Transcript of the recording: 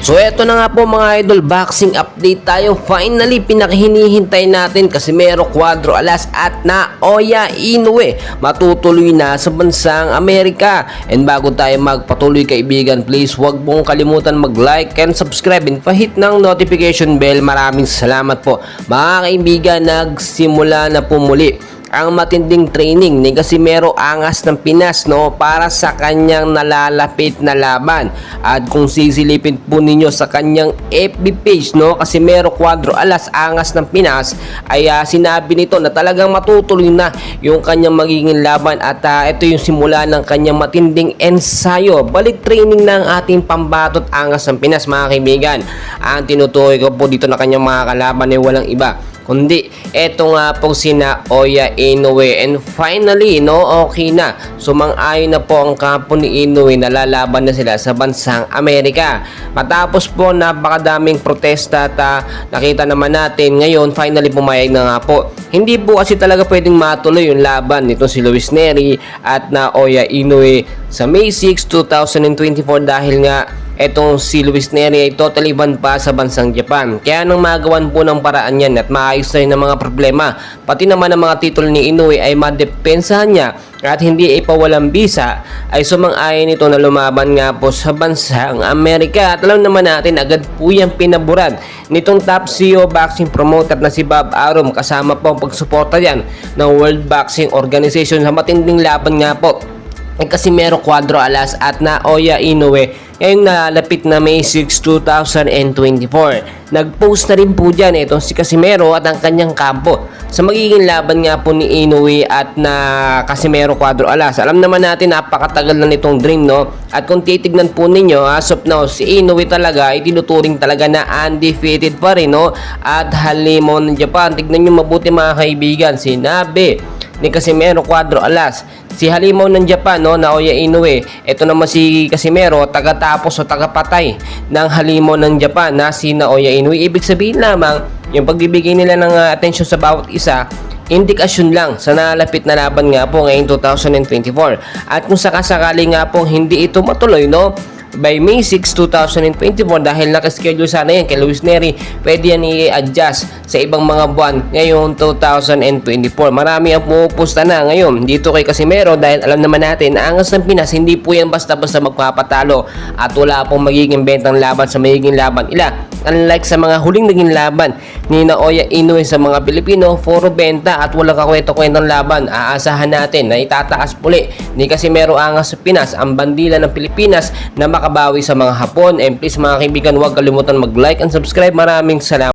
So eto na nga po mga idol, boxing update tayo. Finally, pinakahinihintay natin Casimero Cuadro Alas at Naoya Inoue matutuloy na sa bansang Amerika. And bago tayo magpatuloy kaibigan, please huwag pong kalimutan mag-like and subscribe and pa-hit ng notification bell. Maraming salamat po mga kaibigan. Nagsimula na po muli ang matinding training ni Casimero Angas ng Pinas para sa kanyang nalalapit na laban. At kung sisilipin po ninyo sa kanyang FB page Casimero Cuadro Alas Angas ng Pinas, ay sinabi nito na talagang matutuloy na yung kanyang magiging laban at ito yung simula ng kanyang matinding ensayo. Balik training ng ating pambatot Angas ng Pinas mga kaibigan. Ang tinutukoy ko po dito na kanyang mga kalaban ay walang iba kundi eto nga po si Naoya Inoue. And finally okay na, sumang-ayon na po ang kampo ni Inoue na lalaban na sila sa bansang Amerika. Matapos po napakadaming protesta at nakita naman natin ngayon, finally pumayag na nga po. Hindi po kasi talaga pwedeng matuloy yung laban nito si Luis Nery at Naoya Inoue sa May 6, 2024 dahil nga etong si Luis Nery ay totally banned pa sa bansang Japan. Kaya nang magawan po ng paraan yan at maayos na yun ang mga problema, pati naman ang mga titulo ni Inoue ay madepensahan niya at hindi ipawalang bisa, ay sumang-ayon ito na lumaban nga po sa bansang Amerika. At alam naman natin, agad po yung pinaburan nitong top CEO boxing promoter na si Bob Arum, kasama po ang pagsuporta yan ng World Boxing Organization sa matinding laban nga po ay Casimero Cuadro Alas at Naoya Inoue ngayong nalalapit na May 6, 2024. Nag-post na rin po dyan itong si Casimero at ang kanyang kampo sa magiging laban nga po ni Inoue at na Casimero Cuadro Alas. Alam naman natin napakatagal na nitong dream at kung titignan po ninyo as of now, si Inoue talaga ay tinuturing talaga na undefeated pa rin at halimaw ng Japan. Tignan nyo mabuti mga kaibigan, sinabi ni Casimero Cuadro Alas, si halimaw ng Japan Naoya Inoue. Ito naman si Casimero, tagatapos o tagapatay ng halimaw ng Japan na si Naoya Inoue. Ibig sabihin lamang yung pagbibigay nila ng atensyon sa bawat isa, indikasyon lang sa nalapit na laban nga po ngayong 2024. At kung sakasakali nga po hindi ito matuloy by May 6, 2024 dahil nakaschedule sana yan kay Luis Nery, pwede yan i-adjust sa ibang mga buwan ngayong 2024. Marami ang pumupusta na ngayon dito kay Casimero dahil alam naman natin na Angas ng Pinas hindi po yan basta-basta magpapatalo at wala pong magiging bentang laban sa magiging laban ila. Unlike sa mga huling naging laban ni Naoya Inoue sa mga Pilipino, puro benta at walang kakwento-kwentong laban. Aasahan natin na itataas muli ni Casimero Angas ng Pinas ang bandila ng Pilipinas na makabawi sa mga Hapon. And please mga kaibigan, huwag kalimutan mag-like and subscribe. Maraming salamat.